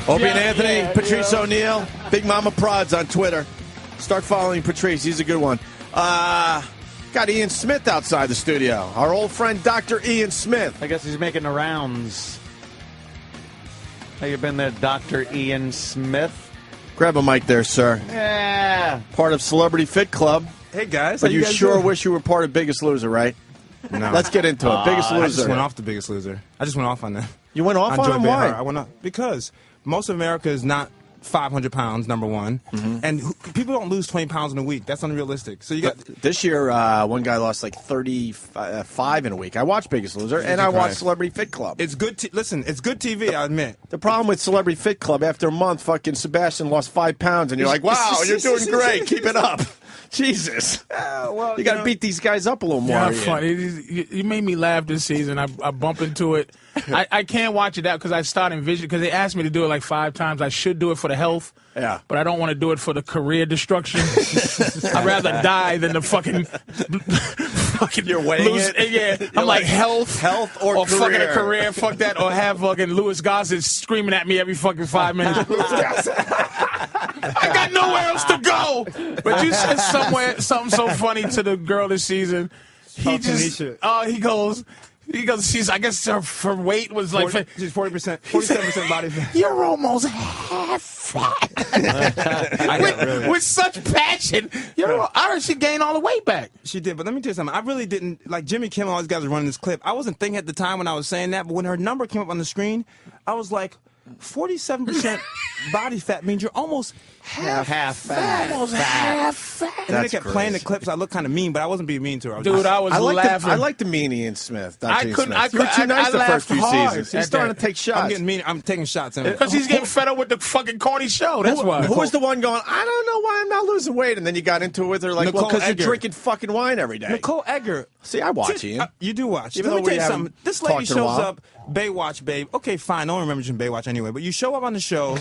Opie and Anthony, Patrice O'Neill, Big Mama Prods on Twitter. Start following Patrice. He's a good one. Got Ian Smith outside the studio. Our old friend, Dr. Ian Smith. I guess he's making the rounds. How you been there, Dr. Ian Smith? Grab a mic there, sir. Yeah. Part of Celebrity Fit Club. Hey, guys. But how you guys sure doing? wish you were part of Biggest Loser, right? No. Let's get into it. Biggest Loser. I just went off the Biggest Loser. I just went off on that. You went off on him? Why? I went off because most of America is not 500 pounds, number one. And people don't lose 20 pounds in a week. That's unrealistic. So you got This year, one guy lost like 35 in a week. I watched Biggest Loser, and I watched Celebrity Fit Club. It's good. Listen, it's good TV, I admit. The problem with Celebrity Fit Club, after a month, fucking Sebastian lost 5 pounds, and you're like, wow, you're doing great. Keep it up. Jesus. Well, You got to beat these guys up a little more. Yeah, funny. You made me laugh this season. I bump into it. I can't watch it out because I start envisioning, because they asked me to do it like 5 times. I should do it for the health. Yeah. But I don't want to do it for the career destruction. I'd rather die than the fucking You're weighing it? Yeah. I'm like health or career. fucking a career. Fuck that. Or have fucking Louis Gossett screaming at me every fucking 5 minutes. I got nowhere else to go. But you said something so funny to the girl this season. He goes, she's, I guess her weight was like... She's 40%, 47% body fat. You're almost half fat. With such passion. I heard she gained all the weight back. She did, but let me tell you something. I really didn't, like Jimmy Kimmel, all these guys are running this clip. I wasn't thinking at the time when I was saying that, but when her number came up on the screen, I was like, 47% body fat means you're almost half fat. Almost half fat. And then they kept playing the clips. I looked kind of mean, but I wasn't being mean to her. I was laughing. I like the mean Ian Smith. I couldn't. You were too nice the first few hard seasons. He's starting to take shots. I'm getting mean. I'm taking shots. Because he's getting fed up with the fucking corny show. That's why. Who was the one going, I don't know why I'm not losing weight? And then you got into it with her like, well, because you're drinking fucking wine every day. Nicole Egger. See, I watch Ian. You do watch. Even Let me though tell we you something. This haven't lady talked in a shows while. up, Baywatch babe. Okay, fine. No one remembers you in Baywatch anyway. But you show up on the show,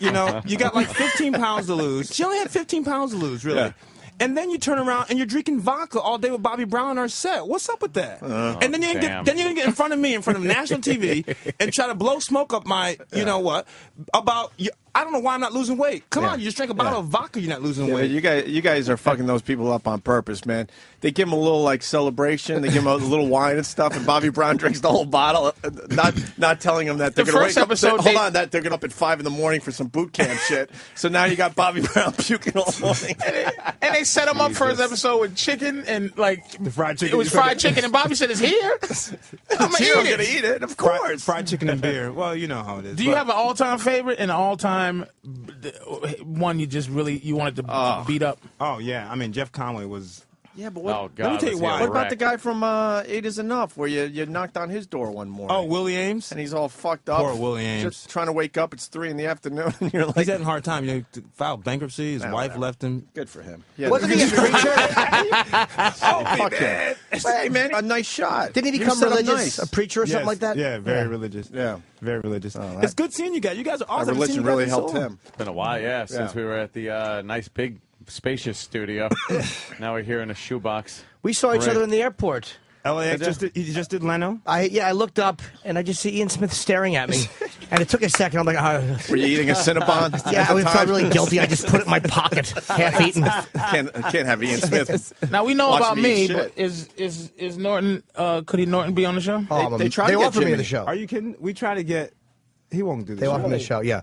you know, you got like 15 pounds to lose. She only had 15 pounds to lose, really. Yeah. And then you turn around and you're drinking vodka all day with Bobby Brown on our set. What's up with that? And then you're gonna get in front of me, in front of national TV, and try to blow smoke up my, you know what, about. I don't know why I'm not losing weight. Come on, you just drank a bottle of vodka, you're not losing weight. You guys are fucking those people up on purpose, man. They give them a little like celebration. They give them a little wine and stuff, and Bobby Brown drinks the whole bottle, not telling them that they're going to wake up. Hold on, that they're getting up at 5 in the morning for some boot camp shit. So now you got Bobby Brown puking all morning. And they set him up for his episode with chicken and like The fried chicken. it was fried chicken, and Bobby said, "It's here." I'm gonna eat it, of course. Fried chicken and beer. Well, you know how it is. Do you have an all-time favorite and an all-time one you just really wanted to beat up? Oh yeah, I mean Jeff Conway was. Yeah, but what? Oh, God, Let me tell you why. What about the guy from 8 Is Enough, where you knocked on his door one morning? Oh, Willie Ames. And he's all fucked up. Poor Willie Ames. Just trying to wake up. It's 3 in the afternoon, and you're like, He's having a hard time. You know, he filed bankruptcy. His wife left him. good for him. Yeah, Wasn't he a preacher? fuck him. Hey, man, a nice shot. Didn't he You become set up religious? nice. A preacher or something like that? Yeah, very religious. Yeah. Very religious. that- It's good seeing you guys. You guys are awesome. Our religion really helped him. It's been a while, since we were at the nice big spacious studio. Now we're here in a shoebox. We saw each other in the airport. LAX he just did Leno. I looked up and I just see Ian Smith staring at me, and it took a second. I'm like, Were you eating a Cinnabon? yeah, I felt really guilty. I just put it in my pocket, half eaten. Can't have Ian Smith. Now we know Watch about me eat me, but is Norton? Could Norton be on the show? They tried to get offered me Jimmy. the show. Are you kidding? We try to get. He won't do this. They offered me the show. Yeah,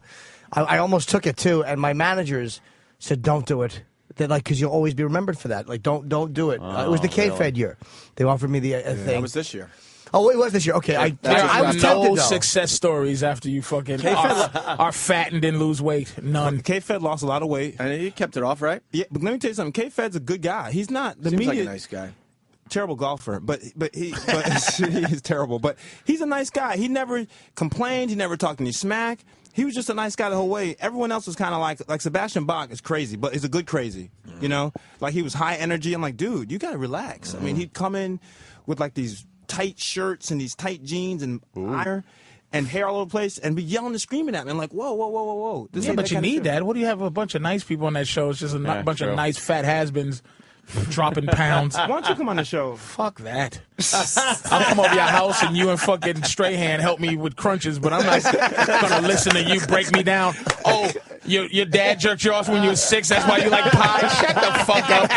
I almost took it too, and my managers said, "Don't do it." They're like, because you'll always be remembered for that. Like, don't do it. It was the K-Fed year. They offered me the thing. That was this year. Oh, it was this year. Okay, There I are was no tempted, though. success stories after you fucking are fat and didn't lose weight. None. K-Fed lost a lot of weight. And he kept it off, right? Yeah, but let me tell you something. K-Fed's a good guy. He's not the Seems media. like a nice guy. Terrible golfer, but he's terrible. But he's a nice guy. He never complained. He never talked any smack. He was just a nice guy the whole way. Everyone else was kind of like Sebastian Bach is crazy, but he's a good crazy. You know, like he was high energy. I'm like, dude, you gotta relax. I mean, he'd come in with like these tight shirts and these tight jeans and iron and hair all over the place and be yelling and screaming at me. I'm like, whoa, whoa, whoa, whoa, whoa. This Yeah, ain't but you kind of need show. that. What do you have a bunch of nice people on that show? It's just a bunch true. of nice fat has-beens dropping pounds. Why don't you come on the show? Fuck that. I'll come over your house and you and fucking Strahan help me with crunches, but I'm not gonna listen to you break me down. Oh, your dad jerked you off when you were 6. That's why you like pie. Shut the fuck up.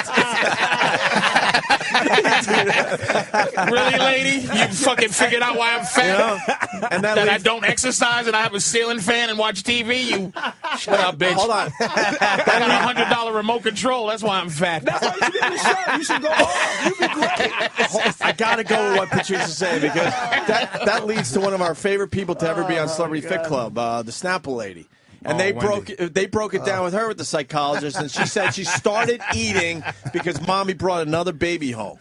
Really, lady? You fucking figured out why I'm fat? And that I don't exercise and I have a ceiling fan and watch TV? You shut up, bitch. Hold on. I got a $100 remote control. That's why I'm fat. That's why you should be on the show. You should go home. You'd be great. I gotta go with what Patricia said because that leads to one of our favorite people to ever be on Celebrity Fit Club, the Snapple lady. And they broke it down with her with the psychologist, and she said she started eating because mommy brought another baby home.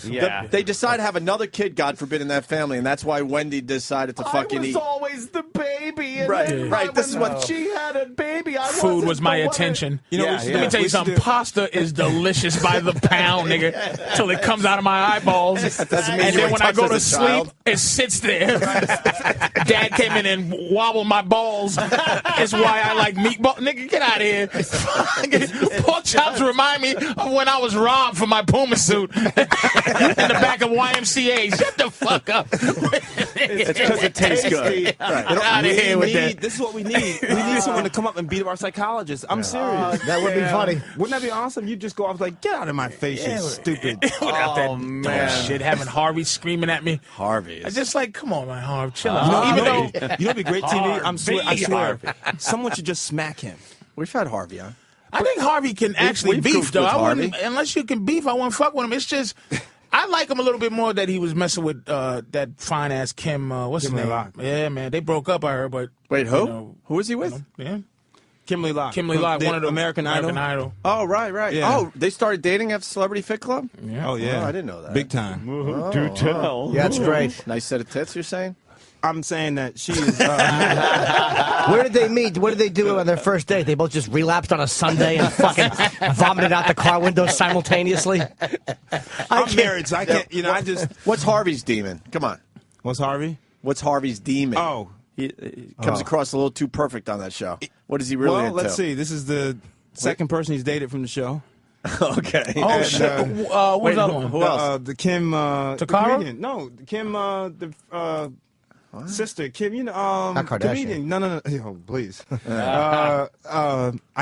Yeah. They decided to have another kid, God forbid, in that family, and that's why Wendy decided to fucking eat. I was always the baby. And Right. This is what she had a baby. Food was my attention. You know, let me tell you something. Pasta is delicious by the pound, nigga, till it comes out of my eyeballs. That doesn't mean and you then were when I go to touched as a sleep, child. it sits there. Dad came in and wobbled my balls. It's why I like meatball. Nigga, get out of here. Pork chops remind me of when I was robbed for my Puma suit in the back of YMCA. Shut the fuck up. It's because it tastes good. Right. Get out of here with that. This is what we need. We need someone to come up and beat up our psychologist. I'm serious. That would be funny. Wouldn't that be awesome? You just go off like, get out of my face, you stupid. Without that dumb shit, having Harvey screaming at me. Harvey. I just like, come on, man, Harvey, chill out. You know, Even though you know what'd be great TV? I swear. Someone should just smack him. We've had Harvey on. I think Harvey can actually we've beef, goofed though. with I wouldn't, Harvey. unless you can beef, I won't fuck with him. It's just, I like him a little bit more that he was messing with that fine ass Kim. What's his name? Locke. Yeah, man, they broke up. I heard, but Wait, who? you know, Who was he with? yeah, Kimberly Locke. Kimberly Locke, The one of the American Idol. Oh, right. Yeah. Oh, they started dating after Celebrity Fit Club? Yeah. Oh, yeah. Oh, I didn't know that. Big time. Do tell. Yeah, it's great. Nice set of tits, you're saying? I'm saying that she is. Where did they meet? What did they do on their first date? They both just relapsed on a Sunday and fucking vomited out the car window simultaneously. I'm married, so I can't. You know, I just. What's Harvey's demon? Come on. What's Harvey? What's Harvey's demon? Oh. He comes across a little too perfect on that show. What is he really Well, into? let's see. This is the second person he's dated from the show. Okay. Oh And, shit! What's wait, the other one? who else? The Kim. The Takara? comedian. No, the Kim. Sister Kim. You know, Not Kardashian. comedian. No. Oh, please. I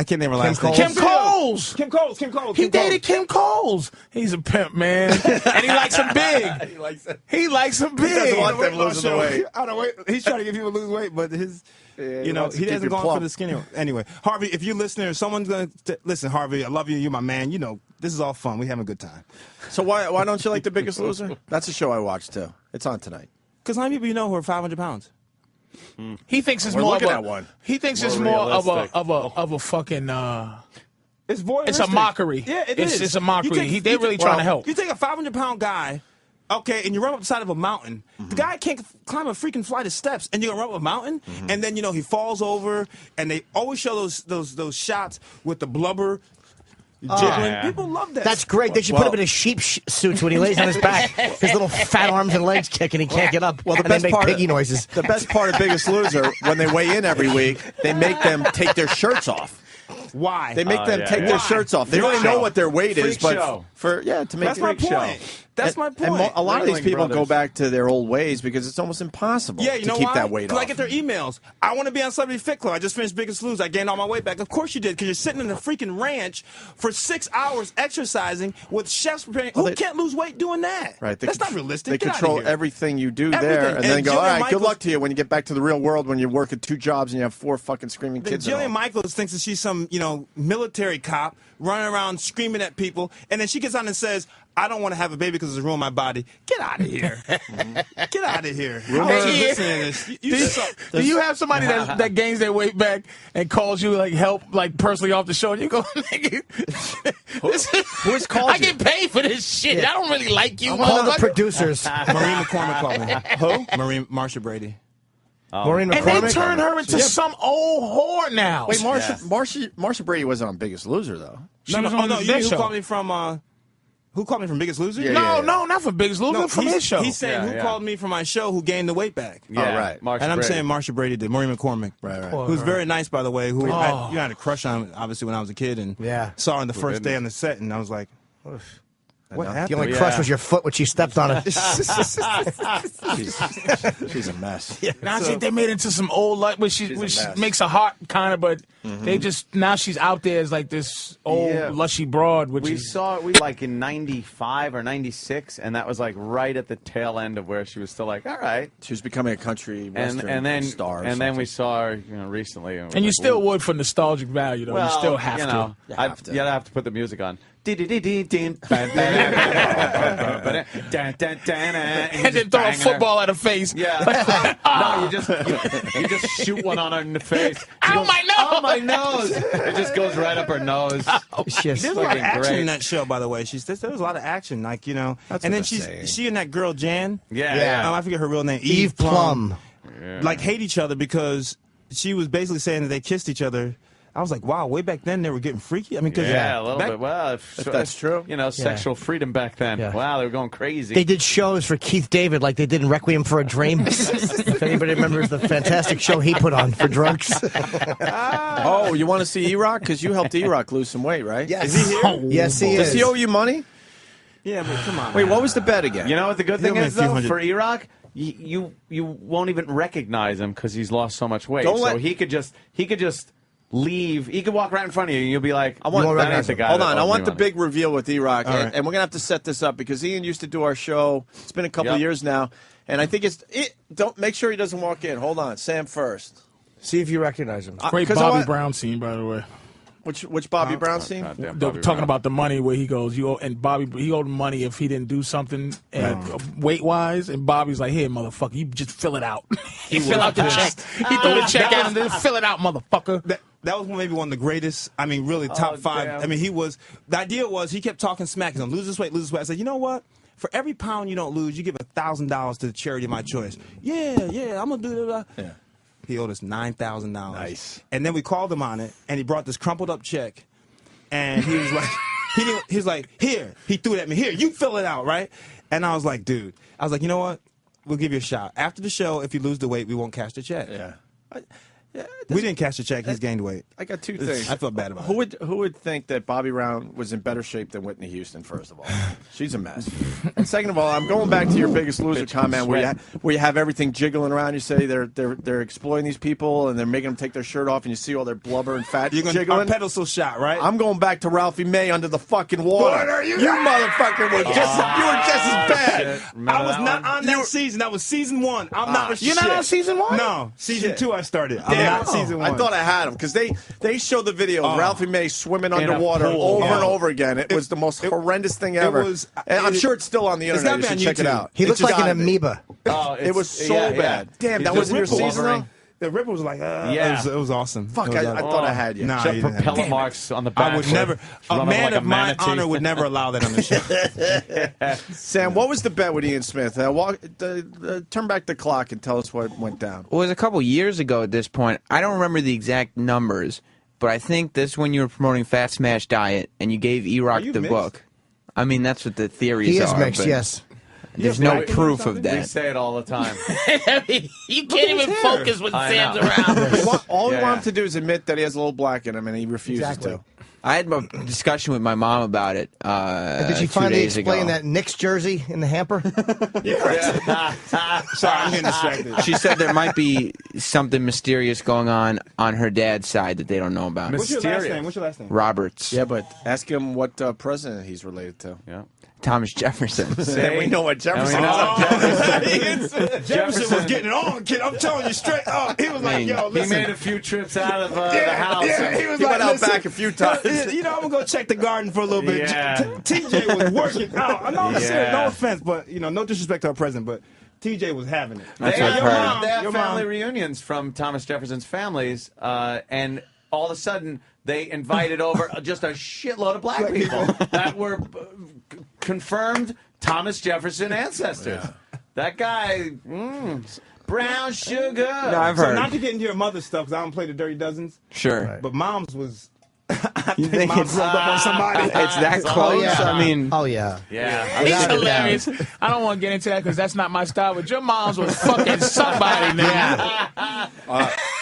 can't name her last name. Kim Coles. Kim Coles. Kim Coles. He Kim Coles. dated Kim Coles. He's a pimp, man, and he likes him big. He likes it. He likes him doesn't big. want them losing the weight. I don't wait. He's trying to get people to lose weight, but his, he you know, wants to he keep hasn't you gone plump. for the skinny. Anyway, Harvey, if you're listening, if someone's gonna listen, Harvey, I love you. You're my man. You know, this is all fun. We having a good time. So why don't you like The Biggest Loser? That's a show I watched, too. It's on tonight. Because how many people you know who are 500 pounds? He thinks it's We're more of looking a. at one. He thinks More it's more realistic. of a fucking. It's voyeuristic. It's a mockery. Yeah, It's a mockery. They're really trying to help. You take a 500-pound guy, okay, and you run up the side of a mountain. The guy can't climb a freaking flight of steps, and you're gonna run up a mountain, and then you know he falls over, and they always show those shots with the blubber. Jiggling. Yeah. People love that. That's great. They should put him in his sheep suits when he lays on his back. His little fat arms and legs kick, and he can't get up. Well, the and best they make part piggy noises. The best part of Biggest Loser, when they weigh in every week, they make them take their shirts off. Why. They make them take their shirts off. They Freak don't know show. what their weight is, Freak but show. to make That's it my freak point. show. That's my point. And a lot of these Wrangling people brothers. go back to their old ways because it's almost impossible Yeah, you to know keep why? that weight Because off. I get their emails. I want to be on Celebrity Fit Club. I just finished Biggest Loser. I gained all my weight back. Of course you did, because you're sitting in a freaking ranch for 6 hours exercising with chefs preparing. Who can't lose weight doing that? Right, That's not realistic. They Get outta control here. everything you do Everything. there, and then And go, all Jillian right, good Michaels- luck to you when you get back to the real world when you're working 2 jobs and you have 4 fucking screaming kids. and all. Jillian Michaels thinks that she's some, military cop running around screaming at people, and then she gets on and says, I don't want to have a baby because it's ruined my body. Get out of here. Get out of here. I want you listening to this. Do you have somebody that gains their weight back and calls you like help, like personally off the show, and you go, nigga, Who's called I you? get paid for this shit. I don't really like you, All the motherfucker. producers. Maureen McCormick called me. Who? Marsha Brady. Maureen And they McCormick. turn her into some old whore now. Wait, Marsha Brady wasn't on Biggest Loser though. She was on the you Big who Show. called me from, who called me from Biggest Loser? Yeah, No, not for Biggest Loser, from his show. He's saying who called me from my show who gained the weight back. Yeah, right. Marsha And I'm Brady. saying Marsha Brady did. Maureen McCormick. Right. Who's very nice, by the way, who I had a crush on, obviously, when I was a kid, and Yeah. saw her on the first day on the set, and I was like, What happened? The only crush was your foot when she stepped on it. She's a mess. Yeah. Now I think they made it into some old life where she makes a heart kind of, but they just now she's out there as like this old lushy broad. Which we saw it like in '95 or '96, and that was like right at the tail end of where she was still like, all right. She was becoming a country western star. And then we saw her, recently. And you still would for nostalgic value, though. Well, you still have to. You have to put the music on. And then throw a football at her face. Yeah. No, you just shoot one on her in the face. Ow, my nose! Oh, my nose! It just goes right up her nose. There's a lot of action in that show, by the way. There was a lot of action, like, That's and then saying. she and that girl Jan. Yeah. I forget her real name. Eve Plum. Like hate each other because she was basically saying that they kissed each other. I was like, wow, way back then they were getting freaky. I mean, because a little bit. Well, if that's true. Sexual freedom back then. Yeah. Wow, they were going crazy. They did shows for Keith David like they did in Requiem for a Dream. If anybody remembers the fantastic show he put on for drunks. Oh, you want to see E-Rock? Because you helped E-Rock lose some weight, right? Yes. Is he here? Yes, he Does is. he owe you money? Yeah, but come on. Wait, what was the bet again? You know what the good thing He'll is, make a few though, hundred. for E-Rock? You won't even recognize him because he's lost so much weight. Don't So let- he could just leave. He could walk right in front of you, and you'll be like, I want won't that recognize ain't the him. guy. Hold that on, I owes want me the money." big reveal with E-Rock, All right. and we're gonna have to set this up because Ian used to do our show. It's been a couple of Yep. years now, and I think don't make sure he doesn't walk in. Hold on, Sam first. See if you recognize him. Great 'Cause I Bobby want- Brown scene, by the way. Which Bobby Brown scene? Goddamn They're Bobby talking Brown. about the money where he goes, he owed money if he didn't do something weight wise, and Bobby's like, here, motherfucker, you just fill it out. He fill out the check. He threw the check out and then fill it out, motherfucker. That was maybe one of the greatest, really top five. damn. I mean, the idea was he kept talking smack. He's going to lose this weight, lose this weight. I said, you know what? For every pound you don't lose, you give $1,000 to the charity of my choice. Yeah, I'm going to do that. Yeah. He owed us $9,000. Nice. And then we called him on it, and he brought this crumpled up check, and he was like, he was like, here. He threw it at me. Here, you fill it out, right? And I was like, dude. I was like, you know what? We'll give you a shot. After the show, if you lose the weight, we won't cash the check. Yeah. We didn't cash the check. He's gained weight. I got two things. I felt bad about Who would think that Bobby Brown was in better shape than Whitney Houston? First of all, she's a mess. And second of all, I'm going back to your Biggest Loser comment where you have everything jiggling around. You say they're exploiting these people and they're making them take their shirt off, and you see all their blubber and fat You're jiggling. our pedestal shot, right? I'm going back to Ralphie May under the fucking water. What are you? You motherfucker were just as bad. I was not on that season. That was season 1. I'm not. You're not on season 1? No, season 2 I started. I'm Damn. not season 1. I thought I had him because they showed the video of Ralphie May swimming a underwater pool. over and over again. It was the most horrendous thing ever. And I'm sure it's still on the It's internet. gotta You be should on check it YouTube. out. He It's looked like an gotta be. amoeba. Oh, It was so bad. Damn, that He's was in your just season, though? The Ripper was like, Yeah. it was awesome. Fuck, It was I thought I had you. Nah, Just you didn't have propeller me. marks on the back. I would never. A Running man like of my manatee. honor would never allow that on the show. Sam, what was the bet with Ian Smith? Turn back the clock and tell us what went down. Well, it was a couple years ago at this point. I don't remember the exact numbers, but I think this is when you were promoting Fat Smash Diet and you gave E-Rock Are you the mixed? book. I mean, that's what the theories He is are. mixed, but yes. There's Yeah, no but- proof of We that. say it all the time. You can't even hair. focus when I Sam's know. around. All we Yeah. want him to do is admit that he has a little black in him, and he refuses Exactly. to. I had a discussion with my mom about it. Did she 2 finally days explain ago. that Knicks jersey in the hamper? Sorry, I'm getting distracted. She said there might be something mysterious going on her dad's side that they don't know about. What's your last Mysterious. name? What's your last name? Roberts. Yeah, but ask him what president he's related to. Yeah. Thomas Jefferson. And we know what Jefferson And we is. know- Jefferson was getting it on, kid. I'm telling you straight up. He was like, yo, He listen. made a few trips out of the house. Yeah, he was He like, went out listen, back a few times. You know, I'm gonna go check the garden for a little bit. Yeah. TJ was working out. I know I'm serious. Yeah. No offense, but no disrespect to our president, but TJ was having it. That's They what I've heard. have Your family mom. reunions from Thomas Jefferson's families, and all of a sudden they invited over just a shitload of black people that were confirmed Thomas Jefferson ancestors. That guy, brown sugar. No, I've So heard. not to get into your mother's stuff, because I don't play the Dirty Dozens, Sure. but mom's was. You think Mom's it's, rolled up on somebody. it's that close? yeah. I mean, Oh, yeah. Yeah. He's Without a hilarious. I don't want to get into that because that's not my style. But your mom's was fucking somebody, man.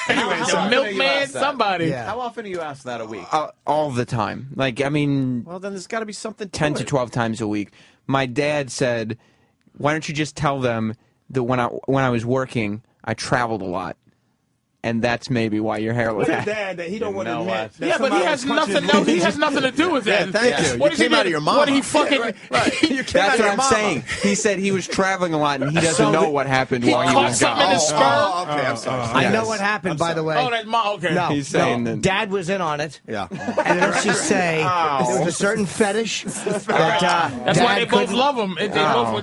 Anyway, How so- often do you Milkman, ask that? somebody. Yeah. How often do you ask that a week? All the time. Like, I mean, Well, then there's got to be something 10 to it. 12 times a week. My dad said, "Why don't you just tell them that when I was working, I traveled a lot, and that's maybe why your hair looks." His dad that he don't want to know admit. what? that Yeah, but he somebody has was punching nothing. his No, he booty. has nothing to do with that. Yeah, thank you. What You is he came out gonna- of your mama. What did he fucking? Right. You came out That's of what your I'm mama. saying. He said he was traveling a lot, and he doesn't know what happened he while he caught was something in gone. his skirt. Oh, okay. I'm sorry. I know what happened, by the way. Oh, that's my okay. No, He's saying no. that- Dad was in on it. Yeah. And let's just say there was a certain fetish that That's why they Dad both couldn't- love him.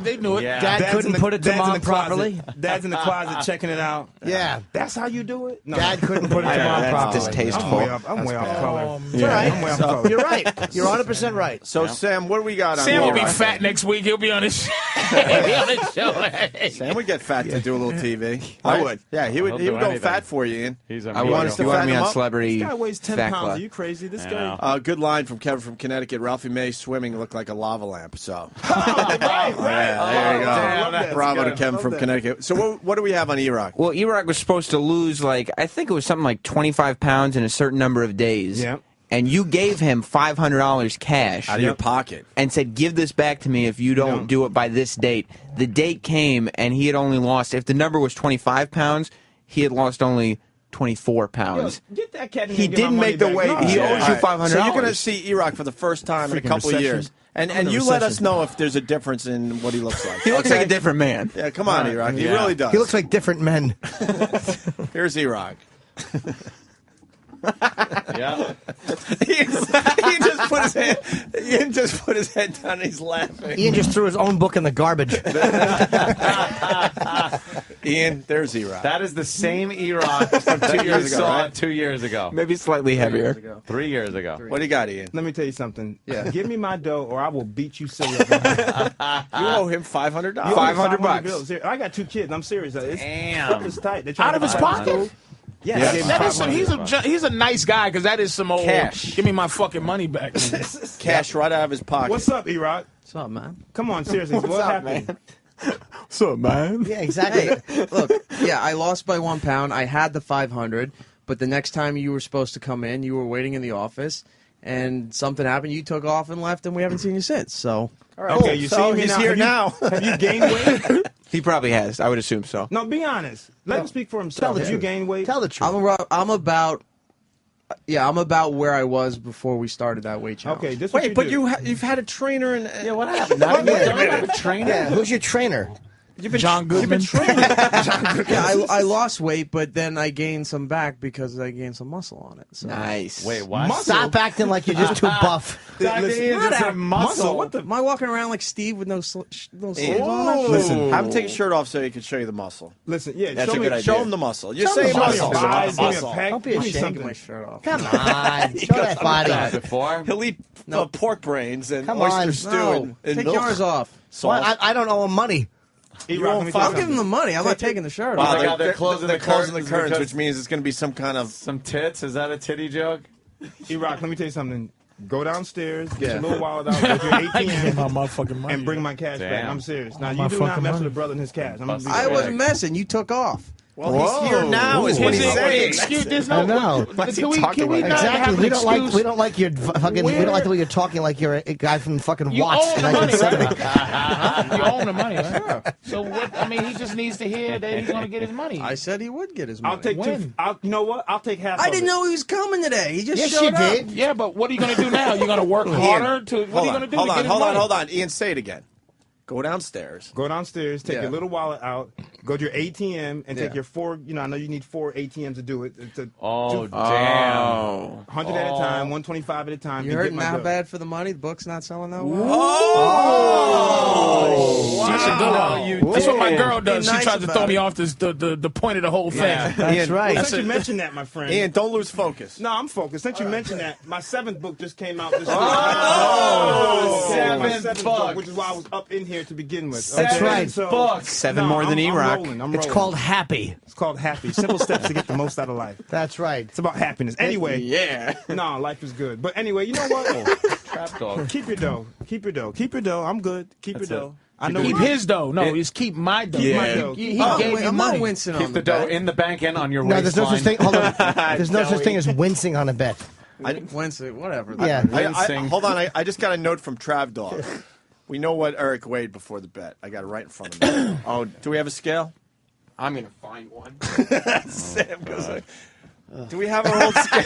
They knew it. Yeah. Dad Dad's couldn't in the- put it to Dad's in mom the closet. properly. Dad's in the closet checking it out. Yeah. That's how you do it? No. Dad couldn't put it to mom That's properly. distasteful. I'm way off color. It's all right. I'm way off color. You're right. You're 100% right. So, Sam, what do we got on Sam will be here? fat next week. He'll be on his. He'll be on his show. Sam would get fat to do a little TV. I would. Yeah, he He'll would do go anything. fat for you, Ian. He's I amazing. want us to you want fatten me him on up? Celebrity This guy weighs 10 Fat pounds. Club. Are you crazy? This I guy. know. Good line from Kevin from Connecticut. Ralphie May swimming looked like a lava lamp. So, Right. there you go. Damn, that's Bravo to good. Kevin Love from that. Connecticut. So, what do we have on Iraq? Well, Iraq was supposed to lose, like, I think it was something like 25 pounds in a certain number of days. Yep. And you gave him $500 cash. Out of your pocket. And said, "Give this back to me if you don't do it by this date." The date came, and he had only lost, if the number was 25 pounds, he had lost only 24 pounds. Get that cat in He here and get my didn't money make the back. weight. No. He owes you $500. So you're going to see Iraq for the first time in a Freaking couple of recession. years. And I'm in a you let us recession. know if there's a difference in what he looks like. He looks like a different man. Yeah, come on, Iraq. He Yeah. really does. He looks like different men. Here's Iraq. Yeah. Ian just put his head down and he's laughing. Ian just threw his own book in the garbage. Ian, there's Iraq. That is the same Iraq from 2 years ago. right? 2 years ago. Maybe slightly heavier. 3 years ago. What do you got, Ian? Let me tell you something. Yeah. Give me my dough, or I will beat you silly. You You owe him $500. $500. I got 2 kids. I'm serious. Damn. It's tight. They're trying Out of to his buy my pocket? food. Yeah, Yeah. I gave him That is $500. he's a nice guy because that is some old Cash. Give me my fucking money back. Cash right out of his pocket. What's up, E-Rock? What's up, man? Come on, seriously. What happened? What's up, man? Yeah, exactly. Hey, look, yeah, I lost by 1 pound. I had the 500, but the next time you were supposed to come in, you were waiting in the office, and something happened. You took off and left, and we haven't seen you since. So, Okay, you So see me he's now. here now. Have you gained weight? He probably has. I would assume so. No, be honest. Let him speak for Tell himself. the Have you truth. gained weight? Tell the truth. I'm about where I was before we started that weight challenge. Okay, this what Wait, you but do. you've had a trainer and Yeah, what happened? Now you don't have a trainer? Yeah, who's your trainer? you've been John Goodman. Yeah, I lost weight, but then I gained some back because I gained some muscle on it. So. Nice. Wait, what? Stop acting like you're just too buff. Listen, Just a muscle. What the? Am I walking around like Steve with no sleeves Ian, on? Listen, have him take his shirt off so he can show you the muscle. listen. Yeah, That's show a me. good idea. Show him the muscle. You're Show him saying the Show me muscle. your thighs. Give me a Muscle. pack. Don't be Give me ashamed. Taking my something. shirt off. Come on, show that body. Before? He'll eat pork brains and Come oyster on. stew No, and take milk. yours off. Salt. Well, I don't owe him money. E-Rock, let me tell I'll you give him the something. money. I'm not taking the shirt Wow, off. they got- they're closing the curtains because- which means it's going to be some kind of. Some tits? Is that a titty joke? E-Rock, let me tell you something. Go downstairs, get Yeah. your little wallet out, go to your I give him ATM, my motherfucking money. and bring my cash back. Damn. I'm serious. Now, My you do not fucking mess money. with a brother and his cash. I'm gonna be I right wasn't back. messing. You took off. Well, he's here now. Is what Is he's it- saying. excuse, there's I no. know. What's he Can we talking not about? have Exactly. an We don't like. excuse? We don't like your fucking. We Where- don't like the way you're talking like you're a guy from fucking You Watts own in the money, 1970. right? You own the money, right? So what? I mean, he just needs to hear that he's going to get his money. I said he would get his money. I'll take When? two. You know what? I'll take half. I of didn't it. know he was coming today. He just Yes, showed you up. did. Yeah, but what are you going to do now? You're going to work harder to. What are you going to do to get his money? Hold on. Ian, say it again. Go downstairs. Go downstairs, take Yeah. your little wallet out, go to your ATM, and take Yeah. your 4. You know, I know you need 4 ATMs to do it. It's a Oh, damn. Oh. 100 at a time, 125 at a time. You and hurting get my how dough. bad for the money? The book's not selling that well? That's a good one. You That's what my did. girl does. Be She nice tries to about throw me it. off the point of the whole thing. That's Ian, right. Since you mentioned that, my friend. Ian, don't lose focus. No, I'm focused. Since you mentioned that, my 7th book just came out this week. My 7th book, which is why I was up in here to begin with. That's right. Books. 7 more than I'm E-Rock. rolling, I'm It's rolling. called Happy. It's called Happy. Simple steps to get the most out of life. That's right. It's about happiness. Anyway, Yeah. no, life is good. But anyway, you know what? Trap dog. Keep your dough. Keep your dough. Keep your dough. I'm good. Keep That's your it. dough. I know Keep his dough. No, it's keep my dough. Yeah. He gave you I'm money. not wincing Keep on the dough in the bank and on your No, there's no waistline. such thing. Hold on. There's no such thing as wincing on a bet. Wincing, whatever. Yeah. Hold on. I just got a note from Trav Dog. We know what Eric weighed before the bet. I got it right in front of me. Oh, do we have a scale? I'm going to find one. Sam goes like, do we have our old scale?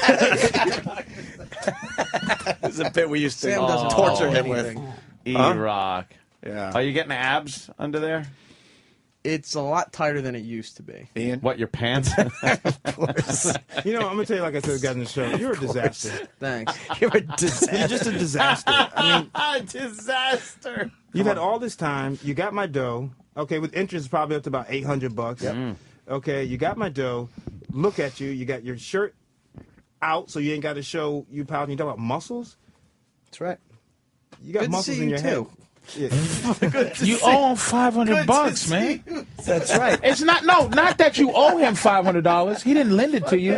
This is a bit we used to Sam doesn't torture know him anything. with. E-Rock. Yeah. Are you getting abs under there? It's a lot tighter than it used to be. Ian? What, your pants? You know, I'm gonna tell you, like I said to the guys in the show, you're a disaster. Thanks. You're a disaster. You're just a disaster. I mean, Disaster. you've had all this time. You got my dough. Okay, with interest, it's probably up to about $800. Yep. Okay, you got my dough. Look at you. You got your shirt out, so you ain't got to show you pouting. You talk about muscles. That's right. You got Good to muscles see in you, your too. head. Yeah. You owe him $500, man. That's right. It's not that you owe him $500. He didn't lend it to you.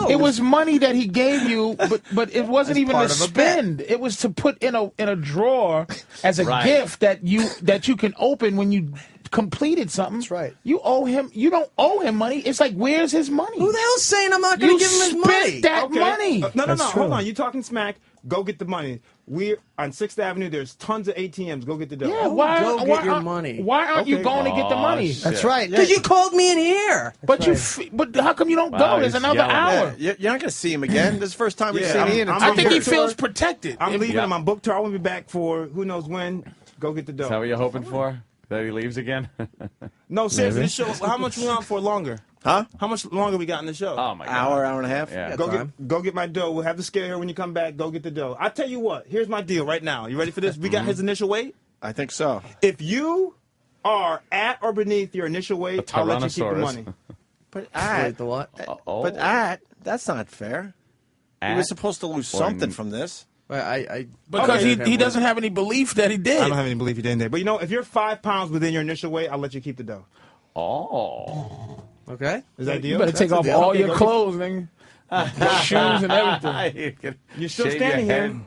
It was money that he gave you, but it wasn't even to part of a bet. spend. It was to put in a drawer as a Right. gift that you can open when you completed something. That's right. You owe him. You don't owe him money. It's like, where's his money? Who the hell's saying I'm not going You to give him his spent money? that Okay. money. No. That's true. Hold on. You talking smack? Go get the money. We're on 6th Avenue. There's tons of ATMs. Go get the dough. Yeah, Go why get your aren't- money. Why aren't you Okay. going to get the money? That's right. Because you called me in here. But but how come you don't Wow, go? There's he's another yelling. hour. You're not going to see him again. This is the first time we've Yeah, seen Ian in I'm 2 I think he years. feels protected. I'm leaving. Yeah. I'm on book tour. I won't be back for who knows when. Go get the dough. Is that what you're hoping for? That he leaves again? No, seriously, this show. How much we on for longer? Huh? How much longer we got in the show? Oh, my God. Hour and a half? Yeah. Go get my dough. We'll have the scale here when you come back. Go get the dough. I tell you what. Here's my deal right now. You ready for this? We got his initial weight. I think so. If you are at or beneath your initial weight, I'll let you keep the Tyrannosaurus. money. But Wait, the what? that's not fair. He At was supposed to lose or something n- from this. Because Okay. he doesn't have any belief that he did. I don't have any belief you did there. But you know, if you're 5 pounds within your initial weight, I'll let you keep the dough. Oh. Okay. Is that a deal? You better take That's a off deal. all Okay, your go clothes, nigga. Your shoes and everything. You're still Shave standing your here. head.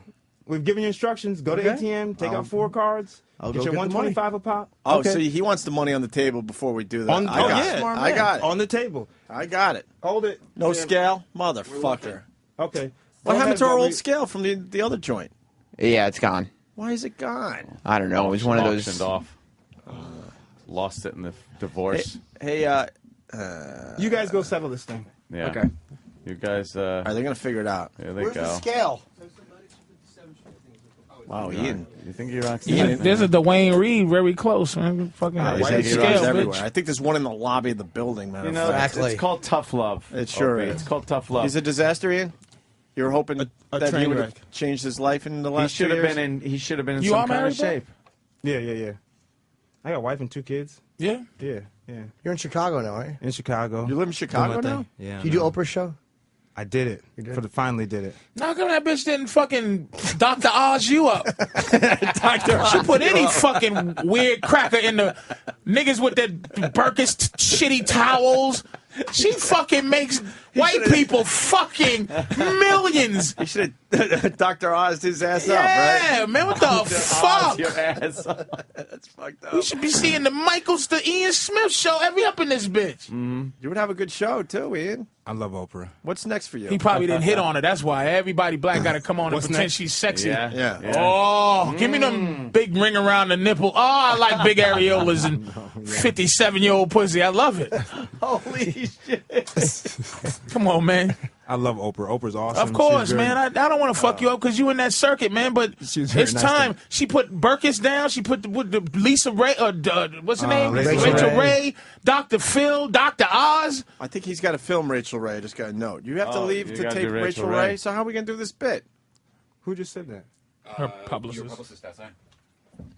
We've given you instructions. Go to Okay. ATM, take out 4 cards, I'll get go your get the money. 125 a pop. Oh, Okay. so he wants the money on the table before we do that. On- I oh, got yeah. it. Smart I man. got it. On the table. I got it. Hold it. No Yeah. scale? Motherfucker. Okay. What Go happened ahead, to our Bobby. old scale from the other joint? Yeah, it's gone. Why is it gone? I don't know. It was one of those. Auctioned off. Lost it in the divorce. Hey, You guys go settle this thing. Yeah. Okay. You guys, are they going to figure it out? there they Where's go. the scale? Wow, Ian. You think E-Rock's There's a Dwayne Reed very close, man. Fucking He's white taking scale, drugs bitch. everywhere. I think there's one in the lobby of the building, man. You know, Exactly. it's called tough love. It sure Opie. is. It's called tough love. He's a disaster, Ian? You were hoping a that he train would have wreck. changed his life in the he last 2 should have years? been in. He should have been in You some are kind of married, bro? shape. Yeah. I got a wife and 2 kids. Yeah. Yeah. You're in Chicago now, right? In Chicago. You live in Chicago Doing my now? thing. Yeah. Do you do Oprah's show? I did it. did? Finally did it. How come that bitch didn't fucking Dr. Oz you up? She put any fucking weird cracker in the niggas with their Burkish shitty towels. She fucking makes white people fucking millions. He should have Dr. Oz his ass up, Yeah, right? man, what the fuck? Your ass. That's fucked up. We should be seeing the Michaels, the Ian Smith show every up in this bitch. You would have a good show, too, Ian. I love Oprah. What's next for you? He probably didn't hit on her. That's why everybody black got to come on and What's pretend next? she's sexy. Yeah. Oh, give me them big ring around the nipple. Oh, I like big areolas and 57-year-old pussy. I love it. Holy shit. Come on, man. I love Oprah. Oprah's awesome. Of course, She's man. I don't want to fuck you up because you in that circuit, man. But She's very it's nice time. to me. She put Burkiss down. She put the Lisa Ray. What's her name? Rachel Ray. Dr. Phil. Dr. Oz. I think he's got to film Rachel Ray. I just got a note. You have to Oh, leave you to gotta tape do Rachel Rachel Ray. Ray. So how are we going to do this bit? Who just said that? Her publicist.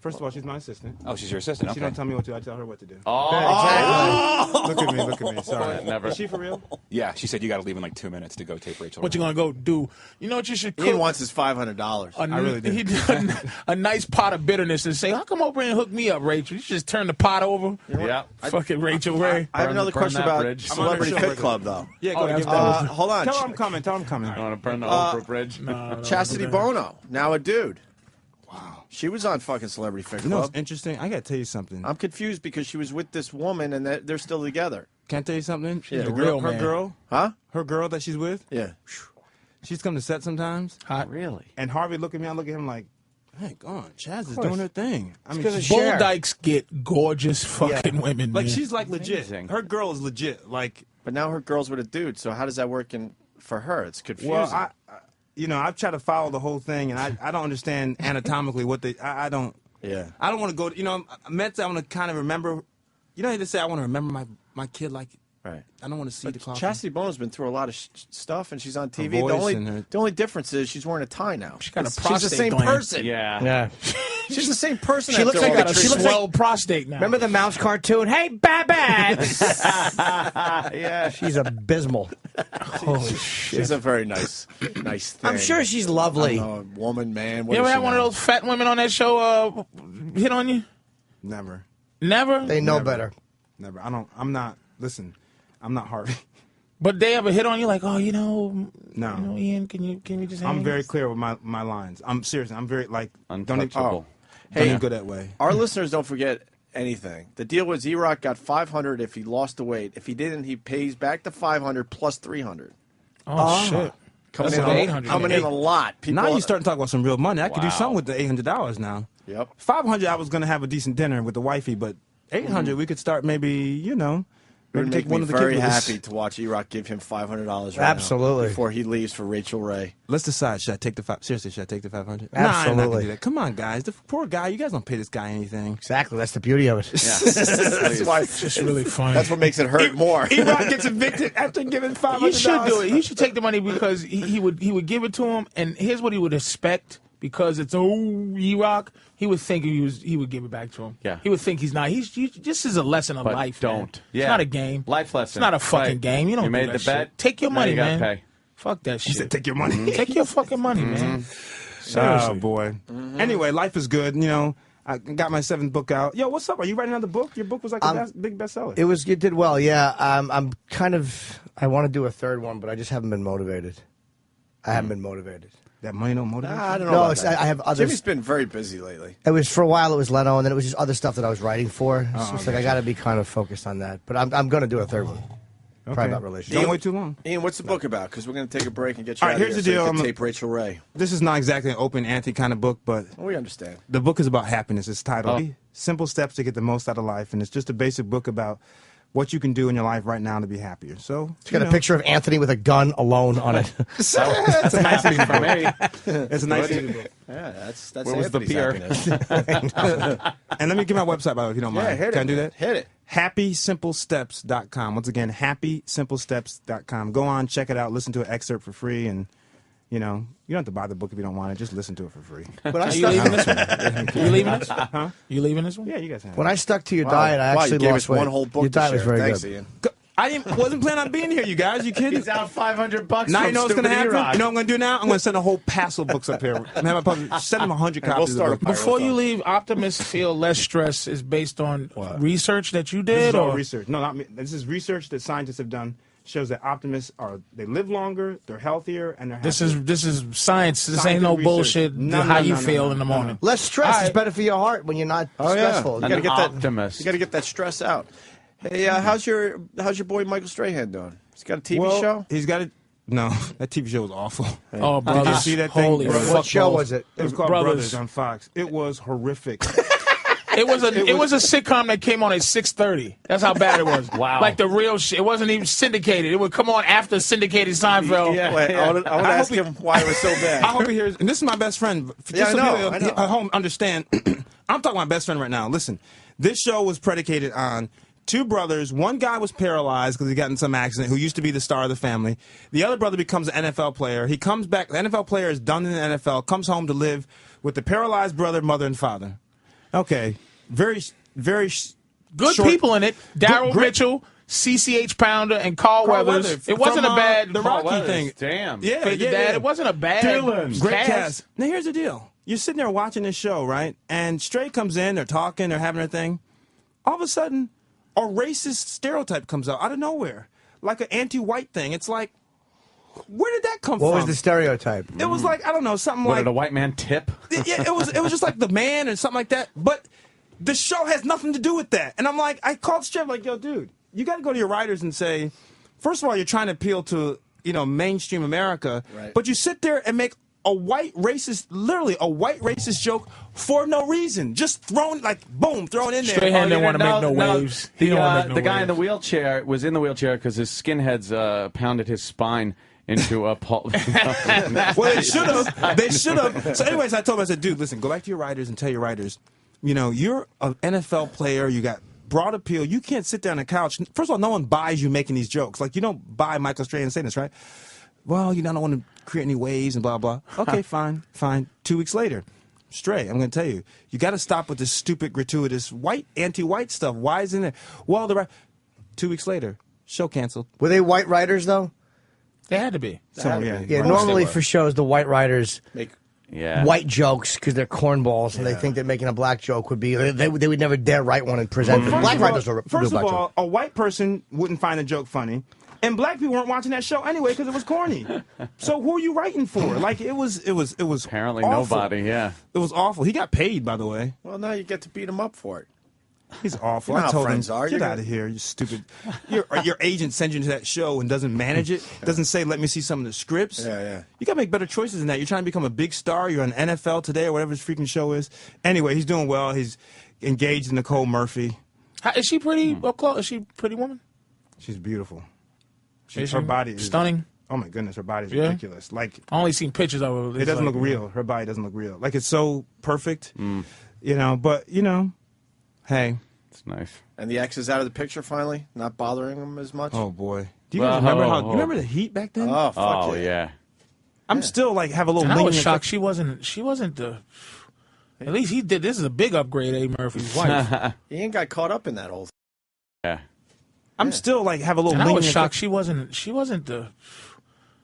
First of all, she's my assistant. Oh, she's your assistant. She Okay. don't tell me what to do. I tell her what to do. Oh. Look at me. Look at me. Sorry. Never. Is she for real? Yeah, she said you got to leave in like 2 minutes to go tape Rachel. What you gonna go do? You know what you should cook? Ian wants his $500. I really do. He did a nice pot of bitterness and say, "How come over and hook me up, Rachel? You should just turn the pot over." Yeah. Fucking Rachel Ray. I have another burn question that about bridge. Celebrity I'm on the show Fit Club, though. Yeah, go ahead. that's Give that. Hold on. Tell her I'm coming. Tell her I'm coming. I want to burn the Oprah bridge. Chastity Bono, now a dude. She was on fucking Celebrity Fit Club. You know what's interesting? I got to tell you something. I'm confused because she was with this woman and they're still together. Can I tell you something? Yeah. The real her man. girl, Huh? her girl that she's with, Yeah. she's come to set sometimes. Hot. Really? And Harvey look at me, I look at him like, hey, go on, Chaz is doing her thing. I mean, because she's, of Bull Cher. dykes get gorgeous fucking women, like man. she's like legit. Amazing. Her girl is legit. Like, But now her girl's with a dude, so how does that work for her? It's confusing. well, I've tried to follow the whole thing, and I don't understand anatomically what they. I don't. Yeah. I don't want to go. Mentally, I want to kind of remember. You know, how they say I want to remember my kid like. Right. I don't want to see the clock. Chastity Bono's been through a lot of stuff, and she's on TV. voice and her- The only difference is she's wearing a tie now. She got a She's the prostate same gland. person. Yeah. She's the same person. She looks after like all that. the She looks treatment. swell prostate now. Remember the mouse cartoon? Hey, Babette! Yeah. She's abysmal. Holy shit. She's a very nice thing. I'm sure she's lovely. Woman, man. You ever had one of those fat women on that show hit on you? Never. Never? They know Never. better. Never. I'm not. Listen, I'm not Harvey. But they ever hit on you like, oh, you know, No. Ian, can you just hang I'm with very us? clear with my lines. I'm serious. I'm very like Untouchable. Don't even go that way. Our listeners don't forget anything. The deal was E-Rock got $500 if he lost the weight. If he didn't, he pays back the $500 plus $300. Oh, shit. Coming That's in, like a, 800. coming in a lot. People, Now you starting to talk about some real money. I could do Wow. something with the $800 now. Yep. $500, I was going to have a decent dinner with the wifey, but $800, we could start maybe, It would maybe make take one me of the very kids with us. happy to watch E-Rock give him $500 right Absolutely. now before he leaves for Rachel Ray. Let's decide. Should I take the seriously? Should I take the $500? Nah, I'm not Absolutely. gonna do that. Come on, guys. The poor guy. You guys don't pay this guy anything. Exactly. That's the beauty of it. That's why. It's just really funny. That's what makes it hurt more. E-Rock gets evicted after giving $500. You should do it. You should take the money because he would give it to him, and here's what he would expect because it's E-Rock. He would think he would give it back to him. Yeah. He would think he's not. This is a lesson of But life. don't. Man. Yeah. It's not a game. Life lesson. It's not a fucking Right. game. You don't. You made do the that bet. shit. Take your Now money, you gotta man. pay. Fuck that He shit. said, take your money. Take your fucking money, man. Oh, boy. Anyway, life is good. I got my 7th book out. Yo, what's up? Are you writing another book? Your book was like a big bestseller. It did well, yeah. I'm kind of, I want to do a third one, but I just haven't been motivated. I haven't been motivated. That money don't motivate I don't know. No, about it's, that. I have others. Jimmy's been very busy lately. It was for a while. It was Leno, and then it was just other stuff that I was writing for. So it's like I got to be kind of focused on that. But I'm going to do a third one. Probably about relationships. Don't wait too long. Ian, what's the book about? Because we're going to take a break and get you All right, out here's of the here deal. so you I'm can a- tape Rachel Ray. This is not exactly an open ante kind of book, but We understand. the book is about happiness. It's titled Simple Steps to Get the Most Out of Life, and it's just a basic book about what you can do in your life right now to be happier. So It's got a picture of Anthony with a gun alone on it. That's a nice For me. It's a nice easy book. Yeah, that's Where was the Anthony's beer? happiness. And let me get my website, by the way, if you don't mind. Yeah, hit Can it. I do that? Hit it. HappySimpleSteps.com. Once again, HappySimpleSteps.com. Go on, check it out, listen to an excerpt for free, and you don't have to buy the book if you don't want it. Just listen to it for free. But I Are you stuck, leaving this one? You leaving this? Huh? You leaving this one? Yeah, you guys have when it. I stuck to your diet, I Wow, actually you gave lost us weight. one whole book Your to diet was share. very Thanks, good. Ian. Wasn't planning on being here, you guys. You kidding? He's out $500. Now to you know what's going to happen? E-Rock. You know what I'm going to do now? I'm going to send a whole pass of books up here. I'm have my send them 100 And we'll copies start of the a book. Before you leave, optimists feel less stress is based on research that you This did, is all or research. No, not me. This is research that scientists have done. Shows that optimists they live longer, they're healthier, and they're happier. this is science. This ain't no Scientific bullshit. research. No, how no, you no, feel no, in the no, morning. Less stress All is right. better for your heart when you're not stressful. You An gotta get that. optimist. You got to get that stress out. Hey, how's your boy Michael Strahan doing? He's got a TV well, show. He's got it. No, that TV show was awful. Oh, Did brothers! you see that thing? Holy Brothers? fuck What show balls. was it? It was called Brothers. Brothers on Fox. It was horrific. It was a sitcom that came on at 6:30. That's how bad it was. Wow. Like the real shit. It wasn't even syndicated. It would come on after syndicated Seinfeld. Yeah. Wait, I want to ask him why it was so I bad. hope he hears. And this is my best friend. Just Yeah, I so know, people I know. at home understand. I'm talking my best friend right now. Listen, this show was predicated on two brothers. One guy was paralyzed because he got in some accident, who used to be the star of the family. The other brother becomes an NFL player. He comes back. The NFL player is done in the NFL, comes home to live with the paralyzed brother, mother, and father. Okay. Very Good short- people in it. Daryl great- Mitchell, CCH Pounder, and Carl Carl Weathers. Weathers It wasn't from, a bad. the Carl Rocky Weathers, thing. Damn. Yeah, It wasn't a bad. Dylan. Great cast. Now here's the deal. You're sitting there watching this show, right? And Stray comes in, they're talking, they're having their thing. All of a sudden, a racist stereotype comes out of nowhere. Like an anti-white thing. It's like, where did that come from? What was the stereotype? It was like, I don't know, something What like did a white man tip? Yeah, it was just like the man and something like that. But the show has nothing to do with that. And I'm like, I called Jeff like, yo, dude, you got to go to your writers and say, first of all, you're trying to appeal to mainstream America, but you sit there and make literally a white racist joke for no reason, just thrown boom, thrown in there. Strahan didn't want to make no waves. The guy in the wheelchair was in the wheelchair because his skinheads pounded his spine into a pulp. Well, they should have. They should have. So, anyways, I told him, I said, dude, listen, go back to your writers and tell your writers, you're an NFL player. You got broad appeal. You can't sit there on a couch. First of all, no one buys you making these jokes. Like, you don't buy Michael Strahan saying this, right? Well, don't want to create any waves and blah, blah. Okay, fine. 2 weeks later, Stray, I'm going to tell you, you got to stop with this stupid, gratuitous, anti-white stuff. Why is it in there? Well, 2 weeks later, show canceled. Were they white writers, though? They had to be. Yeah, normally for shows, the white writers make white jokes because they're cornballs and they think that making a black joke would be, they would never dare write one and present it. Black writers are First of all, a white person wouldn't find the joke funny. And black people weren't watching that show anyway because it was corny. So who are you writing for? Like it was apparently awful. Nobody. Yeah, it was awful. He got paid, by the way. Well, now you get to beat him up for it. He's awful. You know I told him, are. Get out of here, you stupid. Your agent sends you to that show and doesn't manage it. Doesn't say, let me see some of the scripts. Yeah. You got to make better choices than that. You're trying to become a big star. You're on NFL Today or whatever his freaking show is. Anyway, he's doing well. He's engaged in Nicole Murphy. Is she pretty up close? Is she a pretty woman? She's beautiful. Her body is stunning. Oh my goodness, her body's ridiculous. Like I only seen pictures of her. It doesn't look real. Her body doesn't look real. Like it's so perfect. But hey. It's nice. And the ex is out of the picture finally, not bothering him as much. Oh boy. Do you guys remember you remember the heat back then? Oh fuck yeah. I'm still have a little. And I was shocked she wasn't the. At least he did. This is a big upgrade, A. Murphy's wife. He ain't got caught up in that whole thing. Yeah. I'm still have a little. And I was shocked she wasn't the.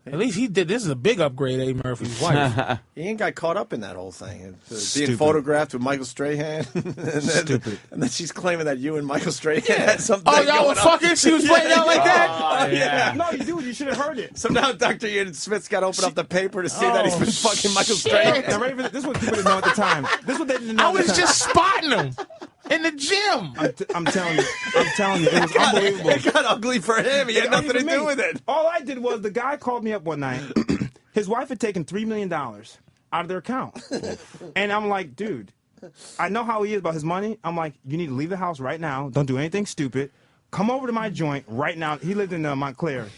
At least he did. This is a big upgrade, A. Murphy's wife. He ain't got caught up in that whole thing. Being photographed with Michael Strahan. Stupid. And then she's claiming that you and Michael Strahan had something. Oh, y'all were fucking? She was playing out like that? Oh, yeah. No, you should have heard it. So now Dr. Ian Smith's got to open up the paper to see that he's been fucking Michael Strahan. Now, this is what people didn't know at the time. This is what they didn't know. I was just spotting him in the gym. I'm telling you, it was unbelievable. It got ugly for him. He had nothing to do with it. All I did was the guy called me up one night. His wife had taken $3 million out of their account. And I'm like, dude, I know how he is about his money. I'm like, you need to leave the house right now. Don't do anything stupid. Come over to my joint right now. He lived in Montclair.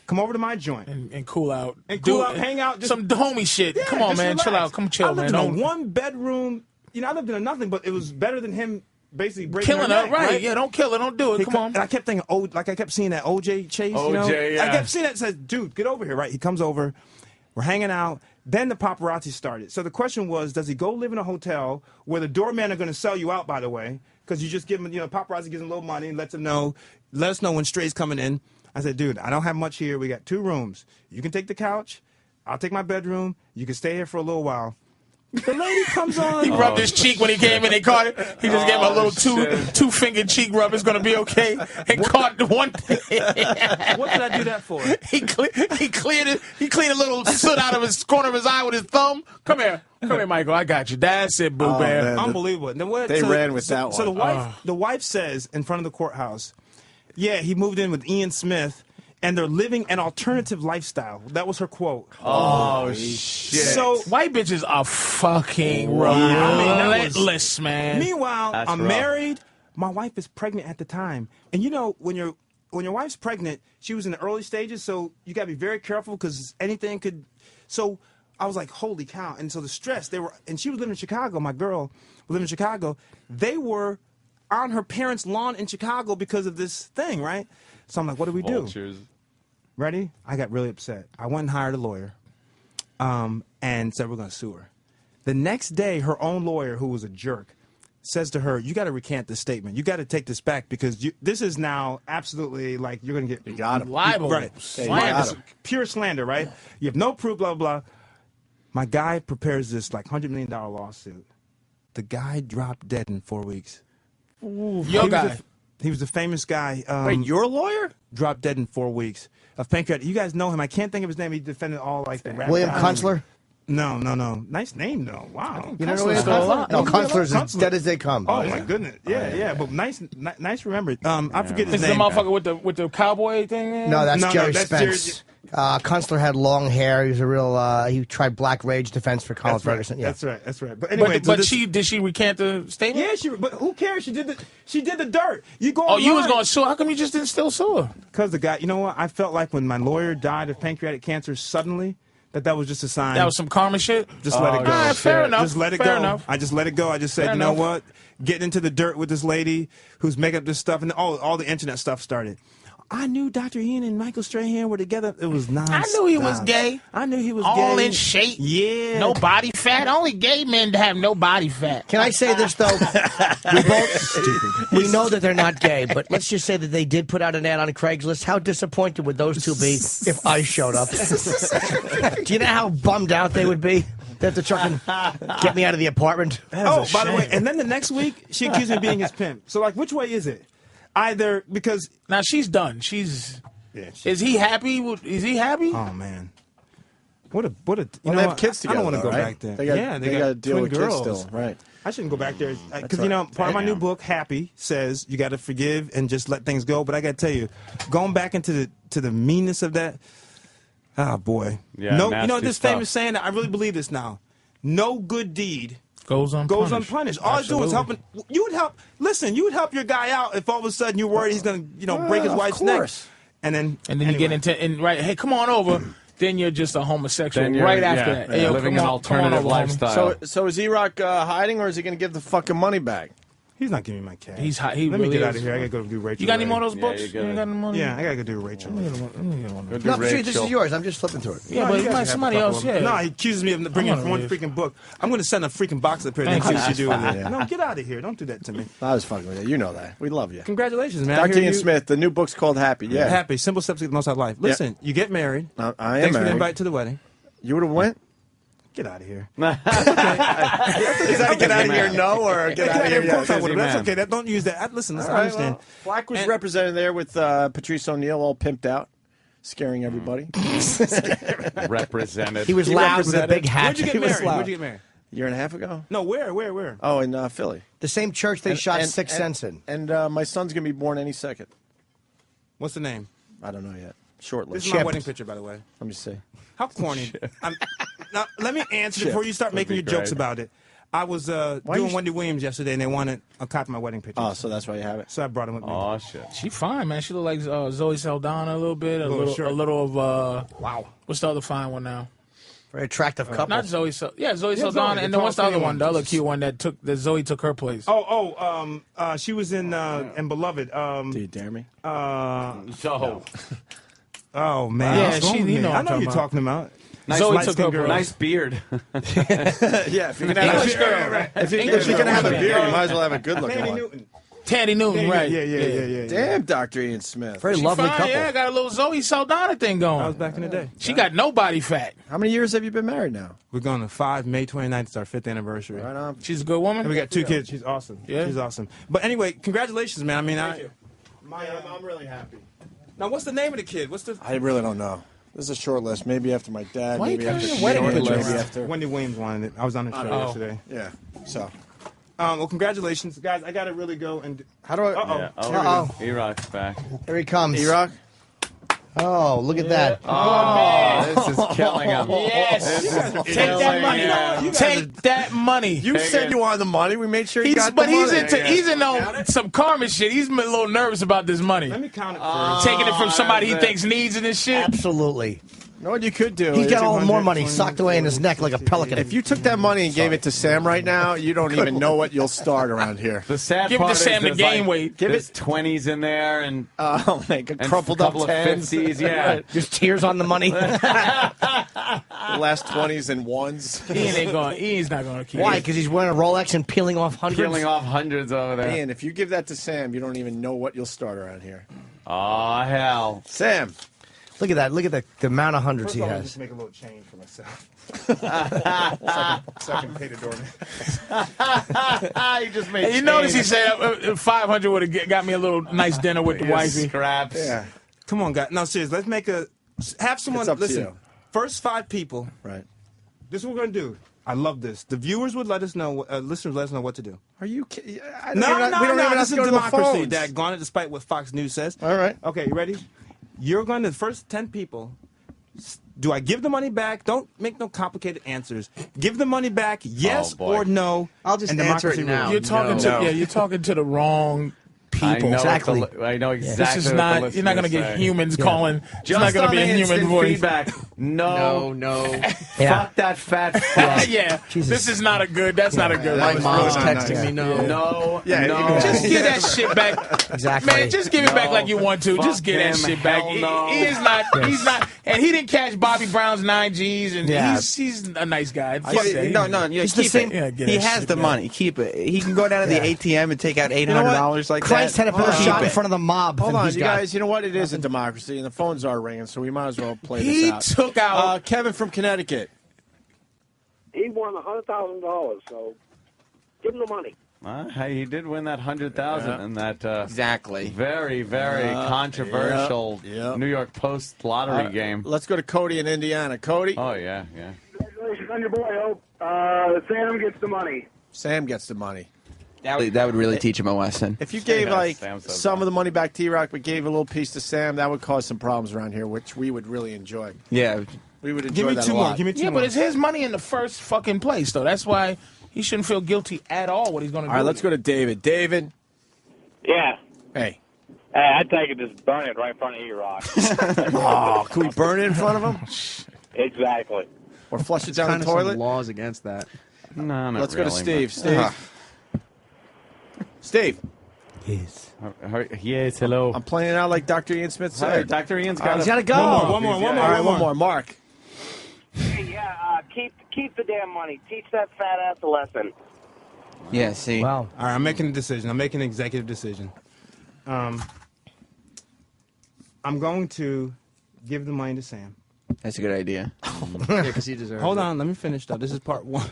Come over to my joint. And cool out. Hang out. Some homie shit. Yeah, come on, man. Relax. Chill out. Come chill, man. I lived in a one-bedroom. I lived in a nothing, but it was better than him basically breaking killing her, right? Yeah, don't kill her. Don't do it. Come on. And I kept thinking, I kept seeing that OJ chase. Yeah. I kept seeing that. Says, dude, get over here, right? He comes over. We're hanging out. Then the paparazzi started. So the question was, does he go live in a hotel where the doormen are going to sell you out, by the way? Because you just give him, paparazzi gives him a little money and lets him know, let us know when Stray's coming in. I said, dude, I don't have much here. We got 2 rooms. You can take the couch. I'll take my bedroom. You can stay here for a little while. The lady comes on. He rubbed his cheek when he came in. They caught it. He just gave him a little two-fingered cheek rub. It's gonna be okay. And caught the one. What did I do that for? He cleared it. He cleaned a little soot out of his corner of his eye with his thumb. Come here, Michael. I got you. That's it, boo bear. Unbelievable. They ran with that one. So the wife says in front of the courthouse, yeah, he moved in with Ian Smith. And they're living an alternative lifestyle. That was her quote. Oh, shit. So white bitches are fucking relentless, man. Meanwhile, That's I'm rough. married. My wife is pregnant at the time. And when your wife's pregnant, she was in the early stages, so you got to be very careful because anything could. So I was like, holy cow. And so the stress, and she was living in Chicago. My girl was living in Chicago. They were on her parents' lawn in Chicago because of this thing, right? So I'm like, what do we do? Ready? I got really upset. I went and hired a lawyer and said we're going to sue her. The next day, her own lawyer, who was a jerk, says to her, you got to recant this statement. You got to take this back because this is now absolutely like you're going to get... You got him. Libel. Right. Slander. Pure slander, right? You have no proof, blah, blah, blah. My guy prepares this like $100 million lawsuit. The guy dropped dead in 4 weeks. Your guy. He was the famous guy. Wait, you're a lawyer? Dropped dead in 4 weeks of pancreatic. You guys know him. I can't think of his name. He defended all like the rap William guys. Kunstler? No. Nice name though. Wow. You know Kunstler's William still Kunstler? alive. No, He's Kunstler's alive. as dead as they come. Oh my goodness. Yeah. But nice remembered. I forget his This is name. the motherfucker with the cowboy thing. Man? No, that's No, Jerry that's Spence. Kunstler had long hair. He was a real. He tried black rage defense for Colin Ferguson. Yeah. That's right. But anyway, But did she recant the statement? Yeah, but who cares? She did the dirt. You go. Oh, you was going to sue? How come you just didn't still sue her? Because the guy. You know what? I felt like when my lawyer died of pancreatic cancer suddenly, that was just a sign. That was some karma shit? Just let it go. All right, fair enough. Just let it Fair go. enough. I just let it go. I just said, Fair you know enough. what? Getting into the dirt with this lady who's making up this stuff, and all the internet stuff started. I knew Dr. Ian and Michael Strahan were together. It was nonstop. I knew he was gay. I knew he was All gay. in shape. Yeah. No body fat. Only gay men have no body fat. Can I say this though? We know that they're not gay, but let's just say that they did put out an ad on Craigslist. How disappointed would those two be if I showed up? Do you know how bummed out they would be? They have to try and get me out of the apartment. Oh, by the way, and then the next week she accused me of being his pimp. So like, which way is it? Either because Now she's done. Is he happy? Is he happy? oh man, what a you Well, know they have what? kids together. I don't want to though, go right? back there. They got, yeah, they got to deal twin with girls. kids still, right? I shouldn't go back there because right. you know part of my new book, Happy, says you got to forgive and just let things go. But I got to tell you, going back into the meanness of that, oh boy, Yeah, no, you nasty know this stuff. famous saying. I really believe this now. No good deed Goes unpunished. All I do is helping. You would help. Listen, you would help your guy out if all of a sudden you're worried he's going to, break his of wife's course. neck, and then you get into hey, come on over. Then you're just a homosexual Then you're- right yeah, after that. yeah, Hey, yo, living come an on, come on alternative over, homie. lifestyle. So is E-Rock hiding, or is he going to give the fucking money back? he's not giving me my cash. He Let really me get out is. of here. I gotta go do Rachel. You got any more of Ray. those books? you You, gotta- ain't got any money? Yeah, I gotta go do Rachel. Ray. Go do No, this Rachel. is yours. I'm just flipping through it. Yeah, No, but you guys might have somebody a couple else. of them. Yeah. No, he accuses me of bringing gonna one leave. freaking book. I'm going to send a freaking box up here and Thank see you. what you do with it. Yeah. No, get out of here. Don't do that to me. I was fucking with you. You know that. We love you. Congratulations, man. I Dr. hear Ian you- Smith, the new book's called Happy. Yeah. Happy, simple steps to get the most out of life. Listen, you get married. I am Thanks for the married. invite to the wedding. You would have went? Get out of here. Is that get out of here no or get out of here Of course I yes? would have. That's man. okay. Don't use that. Listen, All I right, understand. well, Black was And- represented there with Patrice O'Neal all pimped out, scaring everybody. Represented. He was He loud with a represented- big hat. Where'd you get He was married? loud. Where'd you get married? A year and a half ago? No, where? Oh, in Philly. The same church they shot Six Cents in. And my son's going to be born any second. What's the name? I don't know yet. Shortly. This is my Shipped. wedding picture, by the way. Let me see. How corny. Now, let me answer Shit. before you start making your be jokes great. about it. I was doing you- Wendy Williams yesterday, and they wanted a copy of my wedding picture. Oh, so that's why you have it. So I brought him with me. Oh shit. She fine, man. She look like Zoe Saldana a little bit. Little shirt. A little of wow. What's the other fine one now? Very attractive couple. Not Zoe. Zoe Yeah, Saldana. Zoe, And the then what's the tall, other skinny one? The one. other cute one that Zoe took her place. She was in Beloved. Do you dare me? So Oh man, Yeah, What's wrong she- with you me? know what I I'm know talking you're about. talking about. nice, Zoe light-skinned took her girl. place. Nice beard. Yeah, if you're going to have English a girl. If you're going to have a beard, you might as well have a good looking Tandy one. Newton. Tandy Newton, right? Yeah. Damn, Dr. Ian Smith. Very She lovely fine, couple. Yeah, got a little Zoe Saldana thing That was going. back in the day. She got no body fat. How many years have you been married now? We're going to 5 May 29th. It's our 5th anniversary. Right on. She's a good woman. And we got 2 kids. She's awesome. Yeah. She's awesome. But anyway, congratulations, man. I mean, I'm really happy. now what's the name of the kid? What's the I really don't know. This is a short list. Maybe after my dad. Why you maybe after carrying a wedding George, picture maybe around? after. Wendy Williams wanted it. I was on the show know. yesterday. Yeah. So. Well, congratulations, guys. I gotta really go and. How do I? Uh-oh. Yeah. Uh-oh. E-Rock's back. Here he comes. E-Rock? Oh, look at that. This is killing him. Yes. Take that money. You guys Take that money. You said you wanted the money. We made sure you got But the he's money. he's in on some karma shit. He's a little nervous about this money. Let me count it first. Taking it from somebody he thinks needs it and shit. Absolutely. You know what you could do? He's is got all more 200, money socked away in his neck like a pelican. if you took that money and gave it to Sam right now, you don't even know what you'll start around here. The sad Give it to part is Sam to there's gain like, weight. Give There's 20s in there and Oh, like a and crumpled a up couple of tens. 50s. Yeah. Just tears on the money. The last 20s and ones. He's not going to keep Why? it. Because he's wearing a Rolex and peeling off hundreds? Peeling off hundreds over there. Man, if you give that to Sam, you don't even know what you'll start around here. Oh hell. Sam, Look at that. Look at the amount of hundreds he First of all, has. just make a little change for myself. so I can pay the doorman. You just made. And you notice he said 500 would have got me a little nice dinner with the wifey. Scraps. Yeah. Come on, guys. No, seriously. Let's make have someone It's up to listen. you. First 5 people. Right. This is what we're gonna do. I love this. The viewers would let us know. Listeners let us know what to do. Are you kidding? No. We don't even have This to is go to the democracy. phones. That gone it, despite what Fox News says. All right. Okay, you ready? You're going to the first 10 people. Do I give the money back? Don't make no complicated answers. Give the money back, yes boy. or no. I'll just and answer it democracy now. rules. You're talking to you're talking to the wrong people. I know Exactly. I know exactly. This is what not. the You're not going to listeners get say. humans calling. It's not Just going to on be a the human instant voice. feedback. No. Yeah. Fuck that fat fuck. Yeah. Jesus. This is not a good. That's not a good. My one. mom's really texting nice. me no. No. Yeah, No. Just give that shit back. Exactly. Man, just give it back like you want to. Fuck Just give that him. shit back. Hell no. He is not. He's not. And he didn't catch Bobby Brown's 9 Gs. And Yeah. he's a nice guy. Fuck Yeah, that. no, yeah, He's the keep same- it. Yeah, get He that has shit the back. money. Keep it. He can go down to the ATM and take out $800 like Christ that. had to put a Keep shot in it. front of the mob. Hold and on, he's you got- guys. You know what? It is a democracy, and the phones are ringing, so we might as well play He this out. took out. Kevin from Connecticut. He won $100,000, so give him the money. Hey, he did win that 100,000 in that Exactly. very, very controversial yeah. New York Post lottery game. Let's go to Cody in Indiana. Cody. Oh yeah. Congratulations on your boy, Hope. Sam gets the money. Sam gets the money. That would really teach him a lesson. If you gave Yeah, like Sam says some that. of the money back to T-Rock, but gave a little piece to Sam, that would cause some problems around here, which we would really enjoy. Yeah. We would enjoy Give me that 2 a more. lot. Give me 2 Yeah, more. but it's his money in the first fucking place, though. That's why he shouldn't feel guilty at all. What he's going to do. All right, let's go to David. David. Yeah. Hey. Hey, I'd take it, just burn it right in front of E-Rock. Oh, can we burn it in front of him? Exactly. Or flush it down Kind the of toilet? some laws against that. No, not Let's really, go to Steve. but- Steve. Steve. Yes. Yes, hello. I'm playing it out like Dr. Ian Smith Hey, said. Dr. Ian's got He's got to go. One more. All right, one more. Mark. Hey, yeah, keep the damn money. Teach that fat ass a lesson. Yeah, see. Wow. All right, I'm making a decision. I'm making an executive decision. I'm going to give the money to Sam. That's a good idea. Yeah, because he deserves Hold it. on, let me finish though. This is part 1.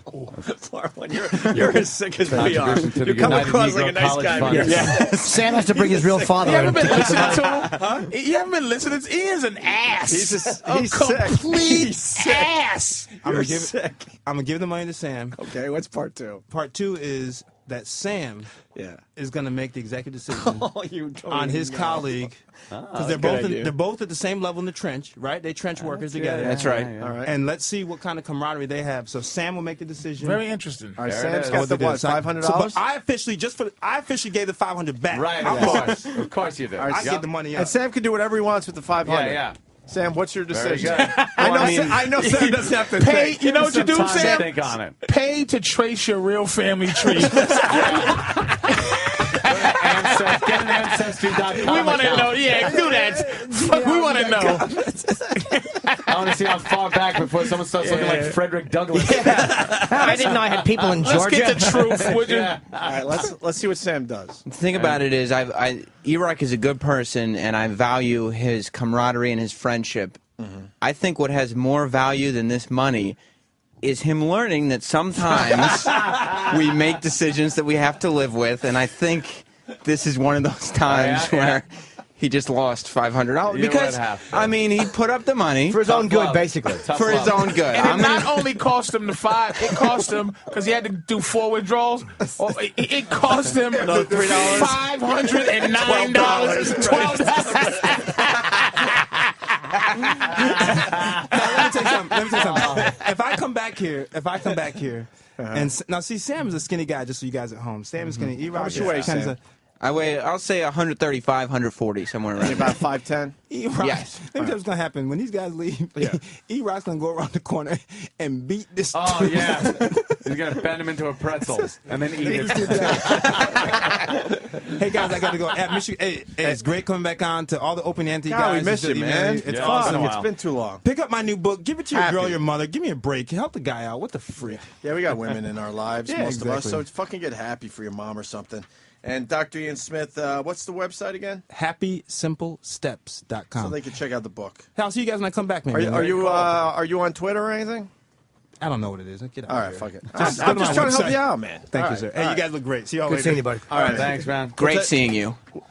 Part one. You're as sick as we are. Contribution to the You come United across like Negro a nice College guy. Fund. Yeah. Sam has to bring his real father You in. haven't been listening to him? You haven't been listening to Ian's an ass. He's sick. complete He's sick. ass. I'm You're gonna give sick. I'm gonna give the money to Sam. Okay, what's part 2? Part 2 is that Sam Yeah. is gonna make the executive decision You don't on his even know. colleague because they're good both idea. they're both at the same level in the trench, right? They trench workers together. That's right. All right. And let's see what kind of camaraderie they have. So Sam will make the decision. Very interesting. All right, There Sam's it is. got the what? So- $500. so, but I officially gave the $500 back. Right, of course you did. I Yep. get the money up. And Sam can do whatever he wants with the 500. Yeah. Sam, what's your Very decision? good. I know Sam doesn't have to Pay. think. You know what you do, Time to Sam? think on it. Pay to trace your real family tree. Get an Ancestry.com We want to account. know. Yeah, do that. We want to know. I want to see how far back before someone starts looking like Frederick Douglass. I didn't know I had people in Let's Georgia. get the truth, would you? Yeah. All right, let's see what Sam does. The thing about it is, Erik is a good person, and I value his camaraderie and his friendship. I think what has more value than this money is him learning that sometimes we make decisions that we have to live with, and I think this is one of those times where he just lost $500 You because would have to. I mean he put up the money For his own good, love. basically. Tough for his love. own good. And I'm it gonna- not only cost him the $5, it cost him because he had to do 4 withdrawals. It cost him $3. $509. $12. Let me tell you something. If I come back here, and now see, Sam is a skinny guy. Just so you guys at home, Sam is skinny. Erik How much is you weigh, kind of Sam? I'll say 135, 140, somewhere around. About 5'10". Erik. Yes. Let me tell you what's gonna happen when these guys leave. Erik's gonna go around the corner and beat this. Oh, yeah. He's going to bend him into a pretzel and then eat it. Hey guys, I gotta go. At Michigan, hey, it's great coming back on to all the Opie and Anthony God, guys. we miss you, Just man. emailing. It's Yeah, awesome. it's It's been too long. Pick up my new book. Give it to your Happy. girl, your mother. Give me a break. Help the guy out. What the freak? Yeah, we got women in our lives, Yeah, most of us. exactly. So fucking get happy for your mom or something. And Dr. Ian Smith, what's the website again? HappySimpleSteps.com. HalseyGuys.com. So they can check out the book. Hey, I'll see you guys when I come back, man. Are you on Twitter or anything? I don't know what it is. Get out All of right, here. fuck it. Just I'm go to just my trying to help website. you out, man. Thank All you, sir. right, Hey, all you right. guys look great. See y'all Good later. seeing you, buddy. All right, thanks, man. Great seeing you.